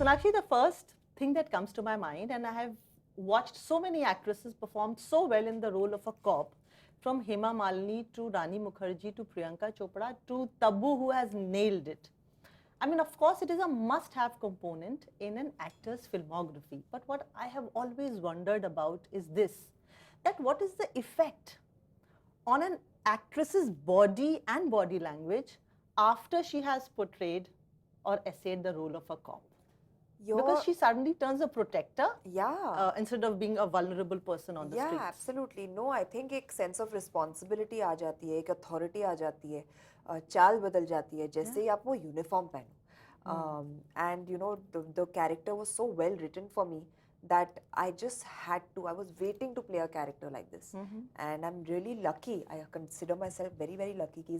Sonakshi, the first thing that comes to my mind, and I have watched so many actresses perform so well in the role of a cop, from Hema Malini to Rani Mukherjee to Priyanka Chopra to Tabu, who has nailed it. I mean, of course, it is a must-have component in an actor's filmography. But what I have always wondered about is this, that what is the effect on an actress's body and body language after she has portrayed or essayed the role of a cop? Because she suddenly turns a protector, instead of being a vulnerable person on the street. Yeah, absolutely. No, I think एक sense of responsibility आ जाती है, एक authority आ जाती है, चाल बदल जाती है जैसे ही आप वो uniform पहनो. And you know, the character was so well written for me that I just had to. I was waiting to play a character like this, and I'm really lucky. I consider myself very, very lucky. Ki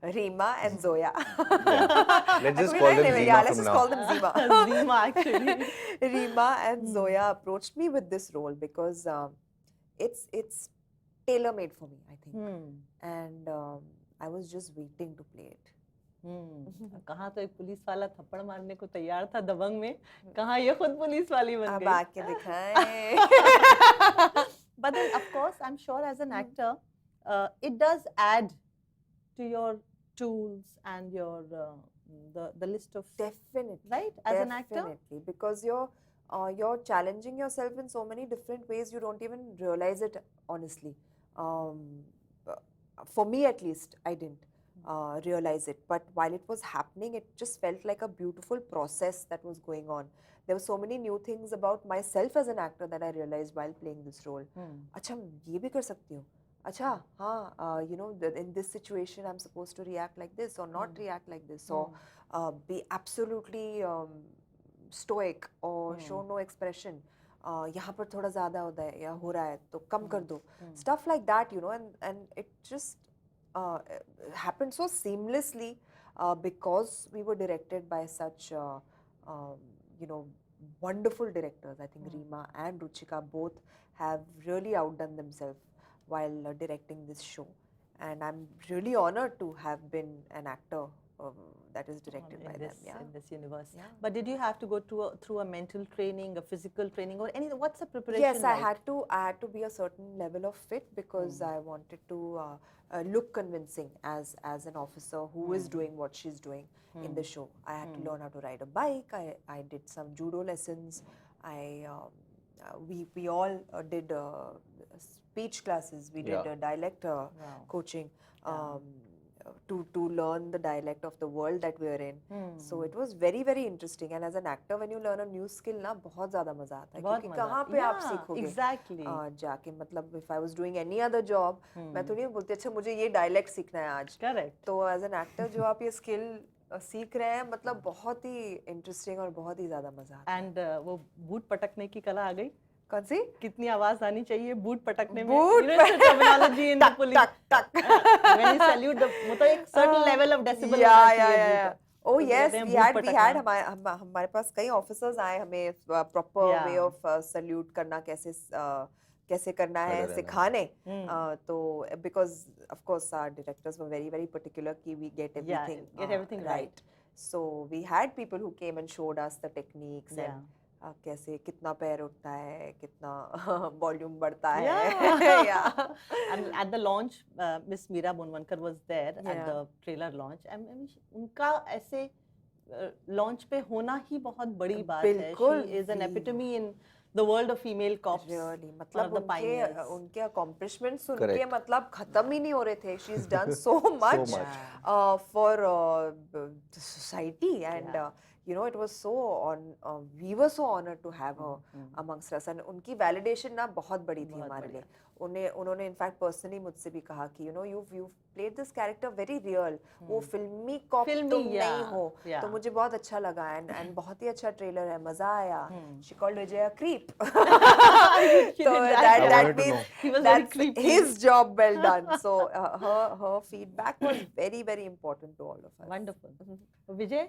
Reema, and Zoya. Let's just call them Zima let's just call them Zima. Zima, actually. Reema and Zoya approached me with this role because it's tailor-made for me, I think, and I was just waiting to play it. कहाँ तो एक police वाला थप्पड़ मारने को तैयार था दबंग में, कहाँ ये खुद पुलिस वाली बन गई. अब आके दिखाएं. But then, of course, I'm sure as an actor, it does add to your tools and your the list of, definitely, right, as an actor. Definitely, because you're challenging yourself in so many different ways you don't even realize it, honestly. For me, at least, I didn't realize it, but while it was happening, it just felt like a beautiful process that was going on. There were so many new things about myself as an actor that I realized while playing this role. अच्छा, ये भी कर सकती हूँ. अच्छा, हाँ, you know, in this situation, I'm supposed to react like this or not react like this, or be absolutely stoic or show no expression. यहाँ पर थोड़ा ज़्यादा होता है या हो रहा है तो कम कर दो. Stuff like that, you know, and it just happened so seamlessly because we were directed by such, you know, wonderful directors. I think Reema and Ruchika both have really outdone themselves while directing this show, and I'm really honored to have been an actor that is directed by them. In this universe. But did you have to go through a mental training, a physical training, or anything? What's the preparation? Yes, like? I had to be a certain level of fit because I wanted to look convincing as an officer who is doing what she's doing in the show. I had to learn how to ride a bike. I did some judo lessons. We all did speech classes. We did dialect coaching. To learn the dialect of the world that we are in. So it was very, very interesting. And as an actor, when you learn a new skill, ना बहुत ज़्यादा मजा आता है क्योंकि कहाँ पे आप सीखोगे? Exactly. जाके मतलब if I was doing any other job, मैं तो नहीं बोलती अच्छा मुझे ये dialect सीखना है आज. Correct. तो as an actor जो आप ये skill सीख रहे हैं मतलब बहुत ही interesting और बहुत ही ज़्यादा मजा आता है. And वो बूट पटकने की कला आ गई? कौन सी? कितनी आवाज आनी चाहिए बूट पटकने में? Boot terminology in the police. Tuck. When you salute, मतलब एक certain level of decibel. Yeah. Oh yes, we had हमारे पास कई officers आए हमें proper way of salute करना कैसे करना है सिखाने. तो because of course our directors were very, very particular कि we get everything right. So we had people who came and showed us the techniques and कैसे कितना पैर उठता है कितना वॉल्यूम बढ़ता है. And at the launch, Miss Meera Bonwankar was there at the trailer launch. I mean, उनका ऐसे launch पे होना ही बहुत बड़ी बात है. She is an epitome in the world of female cops. Really, मतलब उनके accomplishments उनके मतलब खत्म ही नहीं हो रहे थे. She's done so much for the society, and you know, it was we were so honored to have her amongst us, and उनकी validation ना बहुत बड़ी थी हमारे लिए. उन्होंने in fact personally मुझसे भी कहा कि you know you've played this character very real. वो फिल्मी cop तुम नहीं हो. तो मुझे बहुत अच्छा लगा and बहुत ही अच्छा trailer है, मजा आया. She called Vijay a creep. So that means that's his job well done. So her feedback was very, very important to all of us. Wonderful. Vijay,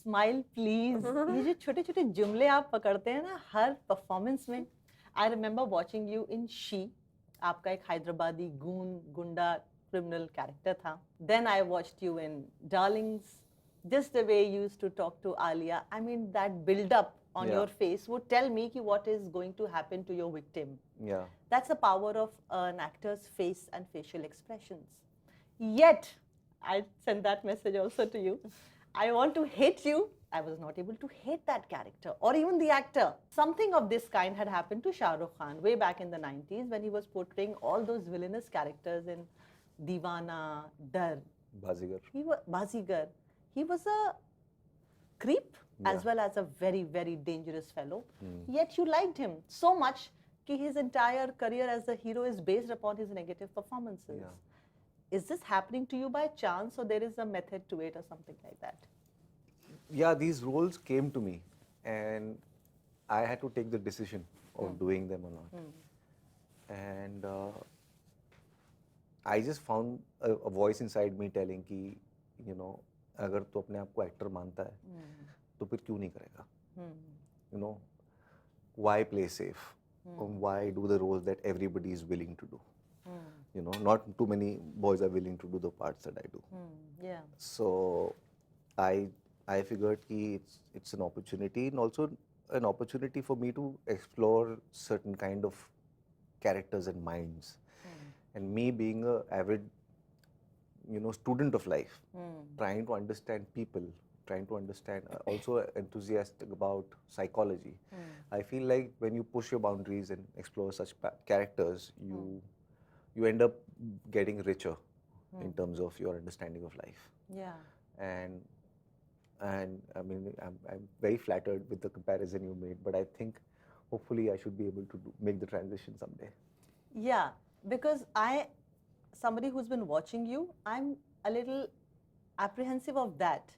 smile please. ये जो छोटे छोटे जुमले आप पकड़ते हैं ना हर परफॉर्मेंस में. I remember watching you in She. आपका एक हैदराबादी गुंडा criminal character था. Then I watched you in Darlings, just the way you used to talk to Alia, I mean, that build-up on Yeah. your face would tell me ki what is going to happen to your victim. Yeah. That's the power of an actor's face and facial expressions. Yet, I send that message also to you. I want to hate you. I was not able to hate that character or even the actor. Something of this kind had happened to Shah Rukh Khan way back in the 90s when he was portraying all those villainous characters in Deewana, Dar. Bazigar. Bazigar. He was a creep as Yeah. well as a very, very dangerous fellow. Yet you liked him so much that his entire career as a hero is based upon his negative performances. Yeah. Is this happening to you by chance or there is a method to it or something like that? Yeah, these roles came to me and I had to take the decision of doing them or not. And I just found a voice inside me telling कि, you know, अगर तू अपने आप को actor मानता है तो फिर क्यों नहीं करेगा? You know, why play safe? Or why do the roles that everybody is willing to do? You know, not too many boys are willing to do the parts that I do. Yeah. So I figured कि it's an opportunity and also an opportunity for me to explore certain kind of characters and minds. And me being a avid, you know, student of life, trying to understand people, trying to understand, also enthusiastic about psychology. I feel like when you push your boundaries and explore such characters, you end up getting richer in terms of your understanding of life. Yeah. And I mean, I'm very flattered with the comparison you made, but I think hopefully I should be able to make the transition someday. Yeah, because somebody who's been watching you, I'm a little apprehensive of that.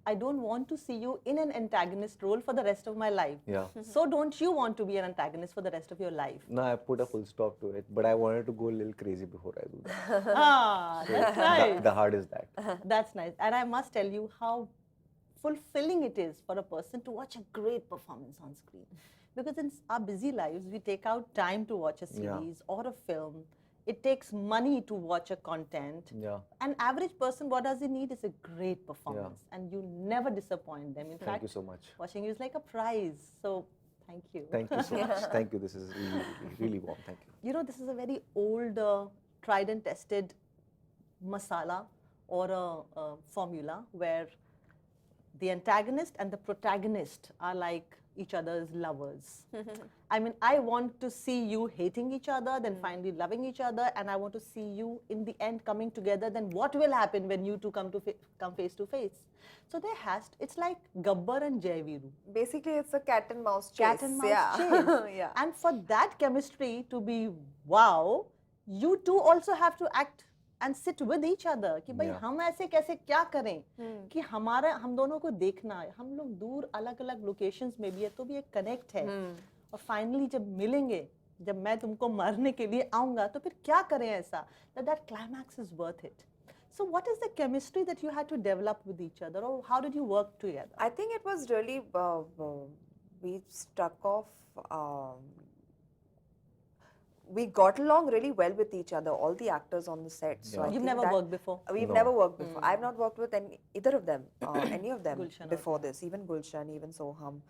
I don't want to see you in an antagonist role for the rest of my life. Yeah. So don't you want to be an antagonist for the rest of your life? No, I put a full stop to it, but I wanted to go a little crazy before I do that. That's nice. The hard is that. That's nice. And I must tell you how fulfilling it is for a person to watch a great performance on screen. Because in our busy lives, we take out time to watch a series or a film. It takes money to watch a content. Yeah. An average person, what does he need is a great performance. And you never disappoint them. In Thank fact, you so much. watching you is like a prize. So, thank you. Thank you so much. Thank you. This is really, really warm. Thank you. You know, this is a very old, tried and tested masala or a formula where the antagonist and the protagonist are like each other's lovers. I mean, I want to see you hating each other, then finally loving each other, and I want to see you in the end coming together. Then what will happen when you two come face to face? So it's like Gabbar and Jaiveeru. Basically, it's a cat and mouse chase. Cat and mouse chase. Yeah. And for that chemistry to be wow, you two also have to act and sit with each other कि भाई हम ऐसे कैसे क्या करें कि हम दोनों को देखना है, हम लोग दूर अलग अलग लोकेशंस में भी है तो भी एक कनेक्ट है और फाइनली जब मिलेंगे, जब मैं तुमको मारने के लिए आऊंगा तो फिर क्या करें ऐसा that climax is worth it. So what is the chemistry that you had to develop with each other, or how did you work together? I think it was really, we struck off, we got along really well with each other, all the actors on the set. So I You've think never that worked before? We've never worked before. I've not worked with either of them, any of them Gulshan before this, even Gulshan, even Soham.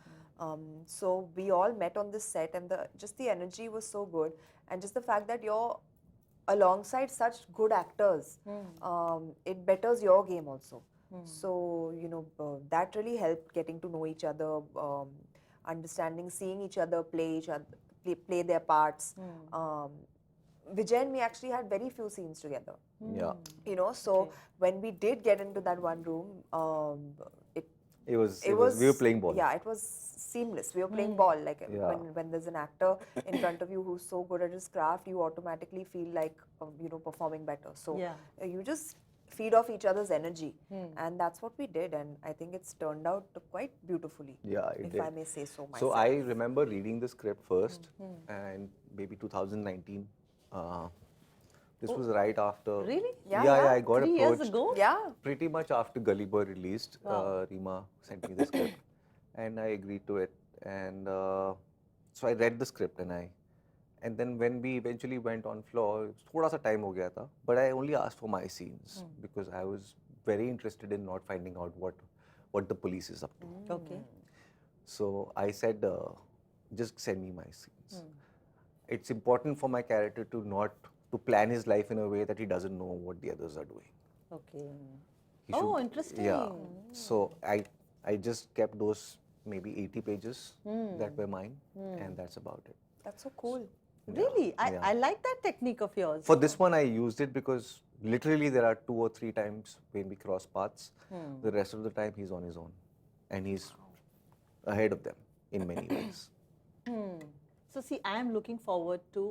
So we all met on this set and just the energy was so good, and just the fact that you're alongside such good actors, it betters your game also. So, you know, that really helped getting to know each other, understanding, seeing each other play their parts. Vijay and me actually had very few scenes together. Yeah. You know, so when we did get into that one room, It was we were playing ball. Yeah, it was seamless. We were playing ball. Like when there's an actor in front of you who's so good at his craft, you automatically feel like you know, performing better. So you just feed off each other's energy, and that's what we did. And I think it's turned out quite beautifully. Yeah, it if did. I may say so myself. So I remember reading the script first, and maybe 2019. This was right after. Really? Yeah, I got 3 approached. years ago? Yeah. Pretty much after Gully Boy released, Rima sent me the script, and I agreed to it. And so I read the script, and then when we eventually went on floor, thoda sa time ho gaya tha, but I only asked for my scenes because I was very interested in not finding out what what the police is up to. Okay. So I said, just send me my scenes. It's important for my character to plan his life in a way that he doesn't know what the others are doing. Okay. He Oh, should- interesting. Yeah. So I just kept those maybe 80 pages that were mine, and that's about it. That's so cool. Really? Yeah. I like that technique of yours. For this one, I used it because literally there are 2 or 3 times when we cross paths. The rest of the time he's on his own, and he's ahead of them in many ways. So see, I am looking forward to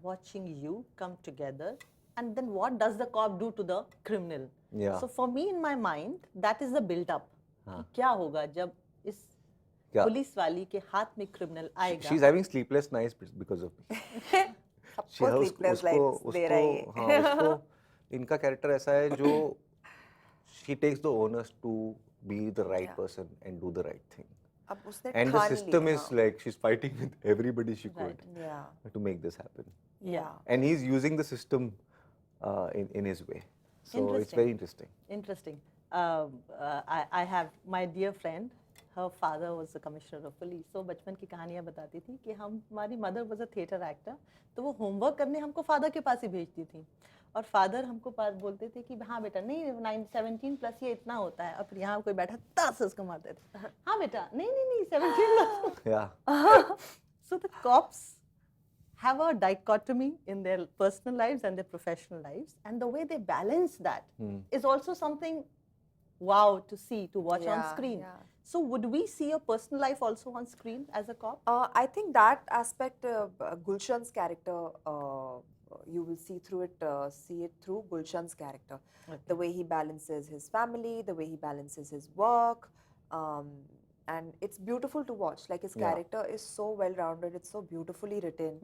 watching you come together, and then what does the cop do to the criminal? Yeah. So for me, in my mind, that is the build-up. कि क्या होगा जब इस Yeah. Police वाली के हाथ में criminal आएगा? She's having sleepless nights because of me. सबको sleepless nights दे रहा है ये. हाँ, उसको इनका कैरेक्टर ऐसा है जो she takes the onus to be the right person and do the right thing. अब उसने And the ठान system लिया. is like she's fighting with everybody she could Yeah. to make this happen. Yeah. And he's using the system in his way. So it's very interesting. Interesting. I have my dear friend. Her father was the commissioner of police. So बचपन की कहानियाँ बताती थी कि हमारी mother was a theatre actor. तो वो homework करने हमको father के पास ही भेजती थी. और father हमको बोलते थे कि हाँ बेटा नहीं 17 plus ये इतना होता है. और फिर यहाँ कोई बैठा 10 उसको मारते थे. हाँ बेटा नहीं 17 plus. Yeah. So the cops have a dichotomy in their personal lives and their professional lives, and the way they balance that is also something wow to see, to watch on Yeah, screen. yeah. So would we see your personal life also on screen as a cop? I think that aspect, Gulshan's character, you will see it through Gulshan's character. Okay. The way he balances his family, the way he balances his work, and it's beautiful to watch. Like his character is so well-rounded, it's so beautifully written,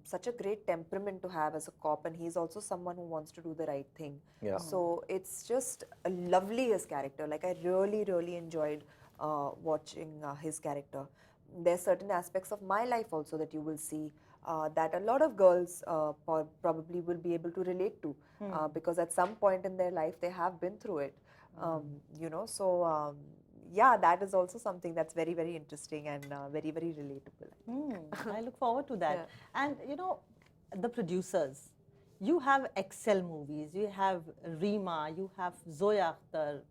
such a great temperament to have as a cop, and he's also someone who wants to do the right thing. Yeah. So it's just lovely, his character. Like I really enjoyed watching his character. There's certain aspects of my life also that you will see that a lot of girls probably will be able to relate to because at some point in their life they have been through it. So yeah, that is also something that's very interesting and very relatable. I look forward to that. And the producers, you have Excel movies, you have Reema, you have Zoya Akhtar,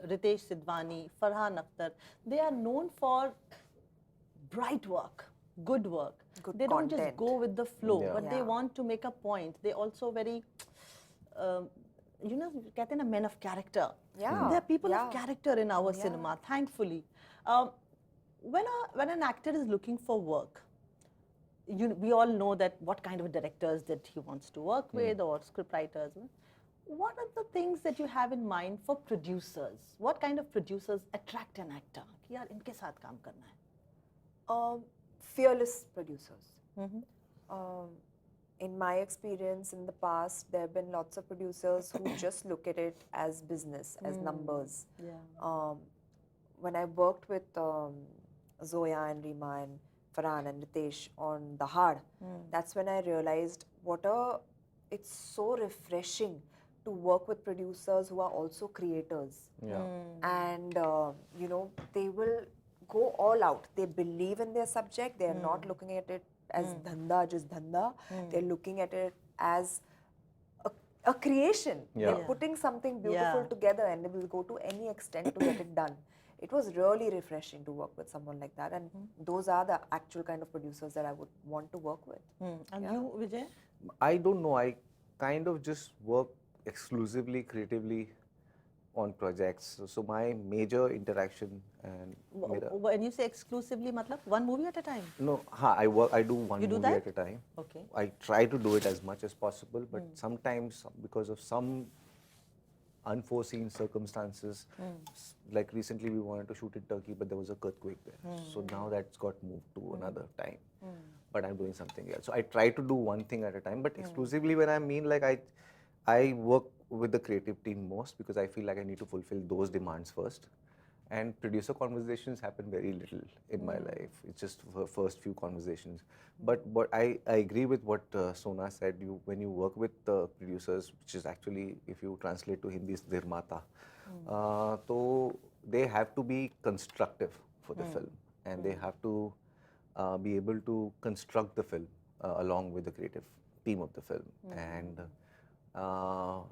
Ritesh Sidhwani, Farhan Akhtar. They are known for bright work, good work. Good They don't just content. go with the flow, Yeah. but they Yeah. want to make a point. They also very, कहते हैं ना, men of character. Yeah, There are people yeah. of character in our Yeah. cinema, thankfully. When an actor is looking for work, we all know that what kind of directors that he wants to work with or script writers. What are the things that you have in mind for producers? What kind of producers attract an actor? कि यार इनके साथ काम करना है. Fearless producers. In my experience in the past, there have been lots of producers who just look at it as business, as numbers. Yeah. When I worked with Zoya and Reema and Farhan and Ritesh on Dahaad, that's when I realized it's so refreshing to work with producers who are also creators. Yeah. And they will go all out. They believe in their subject. They are not looking at it as just dhanda. They're looking at it as a creation. Yeah. They're putting something beautiful Yeah. together, and they will go to any extent to get it done. It was really refreshing to work with someone like that, and those are the actual kind of producers that I would want to work with. And you, Vijay? I don't know. I kind of just work exclusively creatively on projects. So my major interaction and When you say exclusively, matlab one movie at a time? no, I do one You do movie that? at a time. Okay. I try to do it as much as possible, but sometimes because of some unforeseen circumstances, like recently we wanted to shoot in Turkey, but there was an earthquake there. So now that's got moved to another time. But I'm doing something else. So I try to do one thing at a time, but exclusively when I mean like I work with the creative team most because I feel like I need to fulfill those demands first. And producer conversations happen very little in my life. It's just the first few conversations. But I agree with what Sona said. When you work with producers, which is actually, if you translate to Hindi, is Nirmata. So they have to be constructive for the film, and they Hmm. have to be able to construct the film along with the creative team of the film, and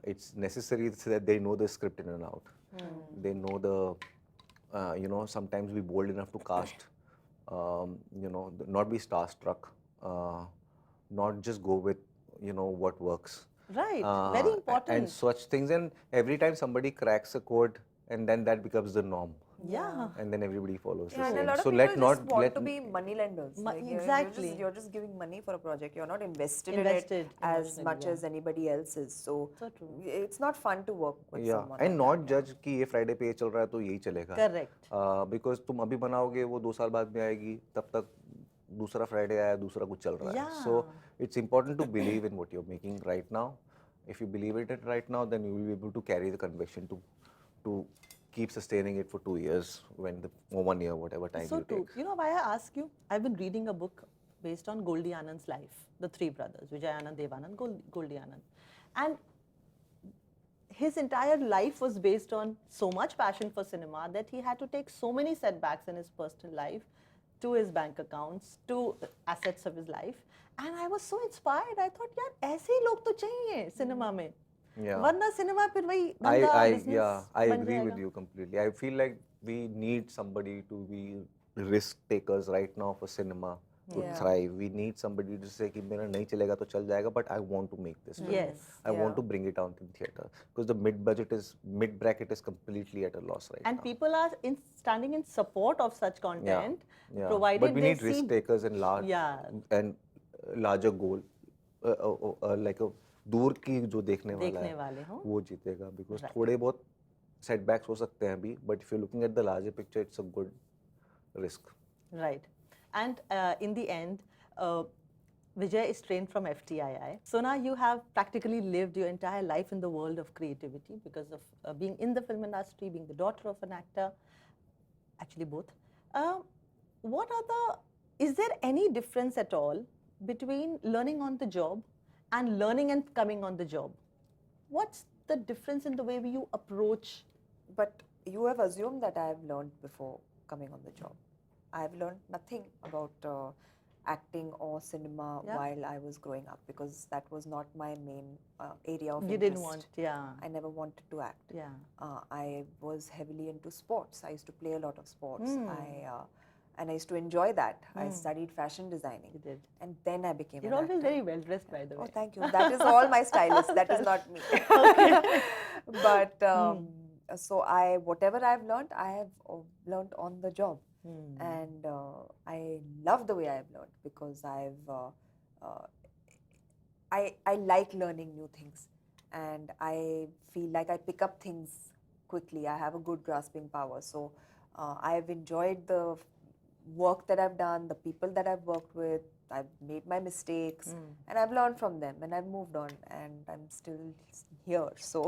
it's necessary so that they know the script in and out. They know the, sometimes be bold enough to cast, not be starstruck, not just go with, what works. Right, very And important. such things. And every time somebody cracks a code, and then that becomes the norm. Yeah. And then everybody follows Yeah, the and a same. lot of So people let just not want let to be money lenders. Like, exactly. you're just giving money for a project. You're not invested Invested in it as emotionally, much yeah. as anybody else is. So So true. it's not fun to work with yeah, someone. and like not that, judge कि ये Friday पे ये चल रहा है तो यही चलेगा. Correct. Because तुम अभी बनाओगे वो 2 साल बाद में आएगी, तब तक दूसरा Friday आया, दूसरा कुछ चल रहा है. Yeah. So it's important to believe in what you're making right now. If you believe in it right now, then you will be able to carry the conviction to keep sustaining it for 2 years or 1 year, whatever time So you true. take. You know why I ask you? I've been reading a book based on Goldie Anand's life, the three brothers, Vijay Anand, Devanand, Goldie Anand. And his entire life was based on so much passion for cinema that he had to take so many setbacks in his personal life, to his bank accounts, to assets of his life. And I was so inspired. I thought, यार ऐसे ही लोग तो चाहिए cinema में. Yeah. वरना cinema फिर वही धंधा business I बन agree with जाएगा. you completely. I feel like we need somebody to be risk takers right now for cinema to Yeah. thrive. We need somebody to say कि मेरा नहीं चलेगा तो चल जाएगा, but I want to make this film. Yes. I want Yeah. to bring it out in theater because the mid bracket is completely at a loss right And now. people are standing in support of such content, Yeah. provided But we they need risk see. takers and larger goal, like a दूर की जो देखने देखने वाला वाले है हों. वो जीतेगा, because Right. थोड़े बहुत setbacks हो सकते हैं अभी, but if you're looking at the larger picture, it's a good risk. Right. And in the end, Vijay is trained from FTII. So now you have practically lived your entire life in the world of creativity because of being in the film industry, being the daughter of an actor, actually both. Is there any difference at all between learning on the job and learning and coming on the job? What's the difference in the way you approach? But you have assumed that I have learned before coming on the job. I have learned nothing about acting or cinema Yeah. while I was growing up because that was not my main area of You interest. didn't want, yeah. I never wanted to act. Yeah. I was heavily into sports. I used to play a lot of sports. Hmm. And I used to enjoy that. I studied fashion designing. You did. And then I became You're an always actor. very well dressed, by the way. Oh, thank you. That is all my stylist. That is not me. But so whatever I've learned, I have learned on the job. And I love the way I've learned because I like learning new things, and I feel like I pick up things quickly. I have a good grasping power. So I've enjoyed the work that I've done, the people that I've worked with. I've made my mistakes and I've learned from them and I've moved on and I'm still here. So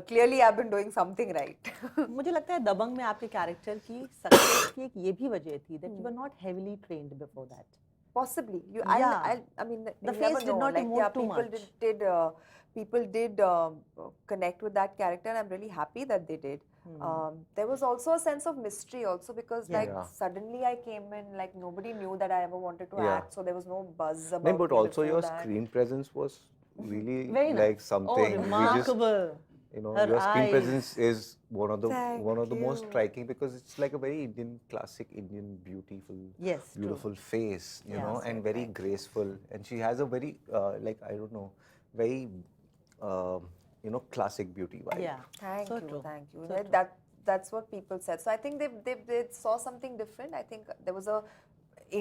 clearly I've been doing something right. मुझे लगता है दबंग में आपके character की success की एक ये भी वजह थी that you were not heavily trained before that. Possibly. Yeah. I mean, The you face never did know. not Like, emote yeah, too much. People did connect with that character, and I'm really happy that they did. There was also a sense of mystery also because Yeah. like suddenly I came in, like nobody knew that I ever wanted to Yeah. act, so there was no buzz about No, but me also before your that. screen presence was really Very like nice. something. Oh, We just, remarkable. your screen eyes. presence is one of the Thank most you. striking because it's like a very classic Indian Yes, true. beautiful face, you Yeah. know, and very graceful. And she has a very very classic beauty vibe. Yeah. Thank So you, true. thank you. So true. That's what people said. So I think they saw something different. I think there was a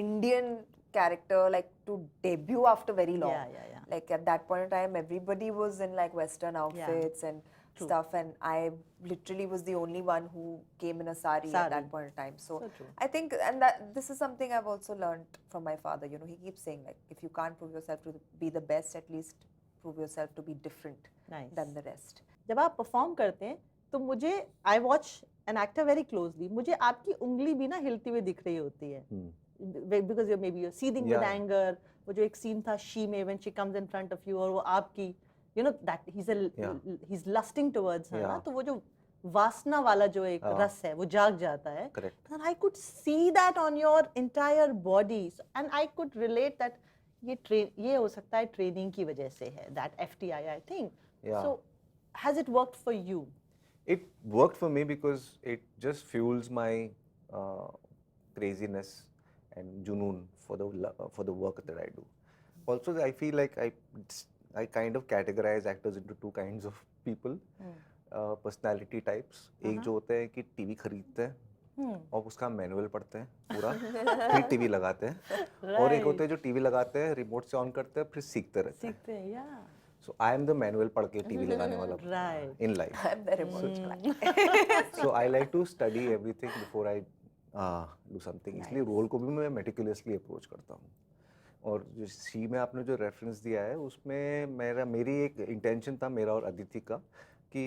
Indian character like to debut after very long. Yeah. Like at that point in time, everybody was in like Western outfits and True. stuff, and I literally was the only one who came in a sari at Sari. that point in time. So, So true. I think, and that this is something I've also learned from my father. You know, he keeps saying like, if you can't prove yourself to be the best, at least prove yourself to be different Nice. than the rest. जब आप perform करते हैं तो मुझे I watch an actor very closely मुझे आपकी उंगली भी ना हिलती हुई दिख रही होती है because may be you're seething with anger वो जो एक सीन था शी में when she comes in front of you और वो आपकी you know that he is lusting towards her ना तो वो जो वासना वाला जो एक हाँ। रस है वो जाग जाता है. Correct. And I could see that on your entire body, and I could relate that ये हो सकता है ट्रेनिंग की वजह से है, that FTI I think. Yeah. So has it worked for you? It worked for me because it just fuels my craziness and junoon for the work that I do. Also, I feel like I kind of categorize actors into two kinds of people, personality types. एक जो होते हैं कि TV खरीदते हैं और उसका manual पढ़ते हैं पूरा, फिर टीवी लगाते हैं, और एक होते हैं जो टीवी लगाते हैं, रिमोट से ऑन करते हैं, फिर सीखते रहते हैं. सीखते हैं, yeah. So I am the manual पढ़ के टीवी लगाने वाला Right. in life. I'm the remote guy. So I like to study everything before I do something. इसलिए रोल को भी मैं meticulously approach करता हूँ. और जो सी में आपने जो रेफरेंस दिया है उसमें मेरी एक इंटेंशन था, मेरा और अदिति का, कि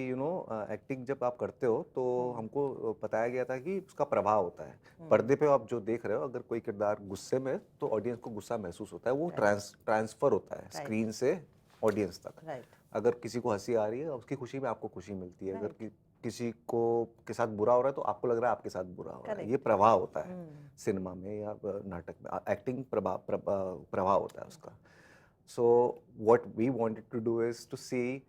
एक्टिंग जब आप करते हो तो हमको बताया गया था कि उसका प्रभाव होता है. पर्दे पे आप जो देख रहे हो, अगर कोई किरदार गुस्से में तो ऑडियंस को गुस्सा महसूस होता है, वो ट्रांसफर होता है स्क्रीन से ऑडियंस तक. अगर किसी को हंसी आ रही है, उसकी खुशी में आपको खुशी मिलती है. अगर किसी को के साथ बुरा हो रहा है तो आपको लग रहा है आपके साथ बुरा हो रहा है. ये प्रभाव होता है सिनेमा में या नाटक में. एक्टिंग प्रभाव होता है उसका. So what we wanted to do is to see,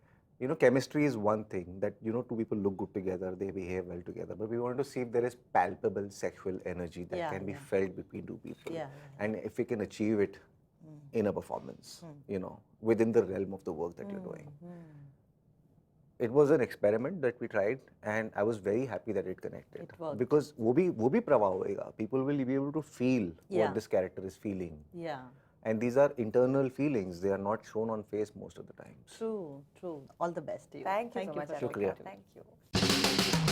chemistry is one thing, that two people look good together, they behave well together, but we wanted to see if there is palpable sexual energy that can be felt between two people, and if we can achieve it in a performance, within the realm of the work that you're doing. It was an experiment that we tried, and I was very happy that it connected. It worked. Because वो भी प्रभाव होएगा. People will be able to feel what this character is feeling. Yeah. And these are internal feelings. They are not shown on face most of the time. True, true. All the best to you. Thank you so much, for Atika. Shukriya. Thank you.